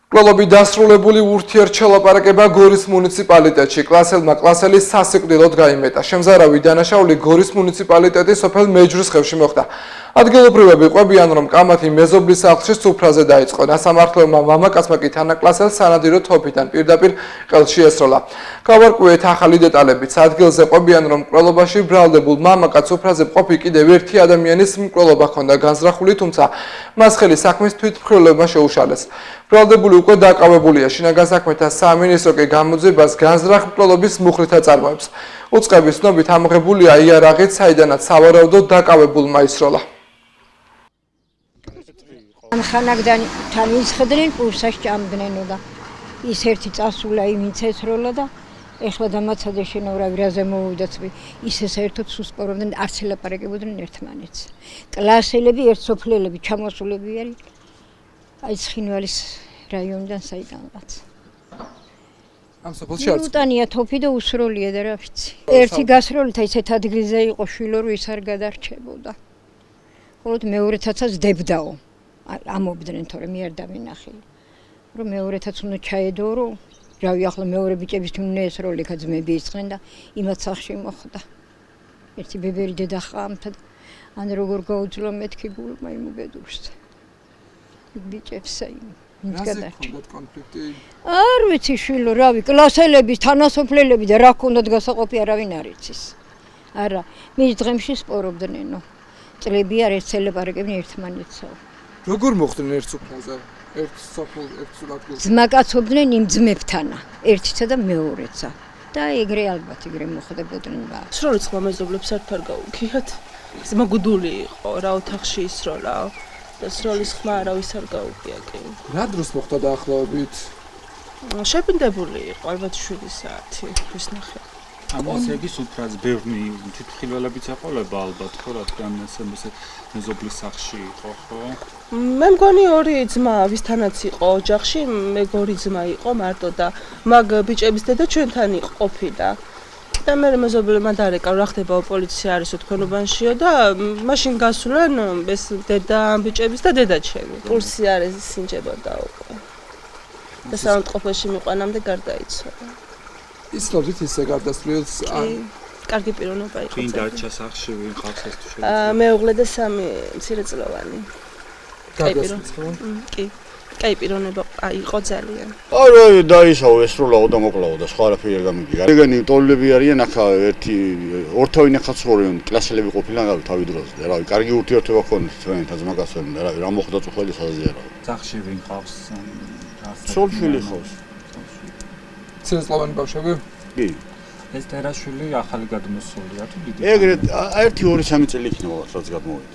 კლუბი დასრულებული ურთიერთშელაპარაკება გორის მუნიციპალიტეტში. კლასელის სასიკვდილოდ გაიმეტა. შემზარავი დანაშაული გორის მუნიციპალიტეტის სოფელ მეჯრის ხევში მოხდა. ადგილობრივები ყვებიან, რომ კამათი მეზობლის სახლში სუფრაზე დაიწყო. ნასამართლეულმა მამაკაცმა კი თანაკლასელს სანადირო თოფიდან პირდაპირ ყელში ესროლა. გავარკვიეთ ახალი დეტალებიც. ადგილზე ყვებიან, რომ მკვლელობაში ბრალდებულ მამაკაც სუფრაზე მყოფი კიდევ ერთი ადამიანის მკვლელობა ჰქონდა განზრახული, თუმცა მას ხელი საქმის თვითმკვლელობამ შეუშალეს. ბრალდებული უკვე დაკავებულია. შინაგან საქმეთა სამინისტრო კი გამოძიებას განზრახ მკვლელობის მუხლით აწარმოებს. უწყების ცნობით ამოღებულია იარაღით, საიდანაც სავარაუდოდ დაკავებულმა ისროლა. ამ ხანაგდან თან ისხდნენ კურსას ჭამდნენ და ის ერთი წასულა იმიც ესროლა და ეხლა დამაცადე შენოვრავი რაზე მოვიდათ ისე საერთოდ სუსპორობდნენ არც ელაპარაკებოდნენ ერთმანეთს. კლასელები ერთსოფლელები ჩამოსულები არის აი ცხინვალის რაიონიდან საიდანღაც. ამ სოფელში არც უტანია თოფი და უსროლია და რა ვიცი. ერთი გასროლით ისეთ ადგილზე იყო შვილო რომ ის არ გადარჩებოდა. ხოლო მეორეთაცაც დებდაო. ამობდნენ თორემ მე არ დავინახილი. რომ მეორეთაც უნდა ჩაედო რომ რავი ახლა მეორე ბიჭების უნდა ესროლი ხა ძმები ისხენ და იმათ სახში მოხდა. ერთი ბებერი დედა ხამთა ან როგორ გაუძლო მეთქი გულმა იმ უბედურს. ბიჭებს იმ გადარჩა კონფლიქტი არ ვიცი შვილო რავი კლასელების თანასოფლელები და რა ქონდათ გასაყოფი არავინ არ იცის არა მის დღემში სპორობდნენო წლები არ ელაპარაკებდნენ ერთმანეთსაო როგორ მოხდნენ ერთ სოფელზე ერთ სოფელ ერთ ადგილზე ძმაკაცობდნენ იმ ძმებთანა ერთიცა და მეორეცა და ეგრე ალბათ ეგრე მოხდებოდნენ სროლის ხმამეზობლებს არ გაუგიათ ზმაგუდული იყო რა ოთახში ისროლა და სროლის ხმა არავის არ გაუგია კი. რა დროს მოხდა დაახლოებით? შეფინდებული იყო ალბათ 7 საათი ის ნახე. ამას ეგის უფრაც ბევრი თვითმხილველებიც ეყოლება ალბათ ხო რადგან ესე მეზობლის სახლში იყო ხო? მე მგონი ორი ძმა ვისთანაც იყო ოჯახში მეგორი ძმა იყო მარტო და მაგ ბიჭების დედა ჩვენთან იყო ყოფილა. და მე მეზობლებმა დარეკა რა ხდება პოლიცია არისო თქვენობანშიო და მაშინ გასულან ეს დედა ბიჭების და დედა ჩემი პულსი არის სინჯებოდა უკვე და საავადმყოფოში მიყვანამდე გარდაიცვალა ისწავლით ისე გარდაცვლილს კარგი პიროვნება იყო ვინ დარჩა სახლში ვინ ხავს ეს თუ შეიძლება მეუღლე და 3 მცირეწლოვანი გარდაცვლილს კი კაი პიროვნება იყო ძალიან. არა დაისაო ესროლაო და მოკლაო და სხვა არაფერი არ გამიგია. ეგენი ტოლები არიან ახლა ერთი ორთავინ ახლა ცხოვრობენ კლასელები ყოფილან რავი თავი დროზე. რავი კარგი ურთიერთობა ჰქონდათ ჩვენთან ძმაკაცებთან და რავი რა მოხდა წუხელი საზია რავი. სახლში ვინ ხავს? სოლშვილი ხავს. ცერწლოვანი ბავშვები? კი. ეს ტერაშვილი ახალი გადმოსულია თუ დიდი? ეგრეთ 1-2-3 წელი იქნება რაც გადმოვიდა.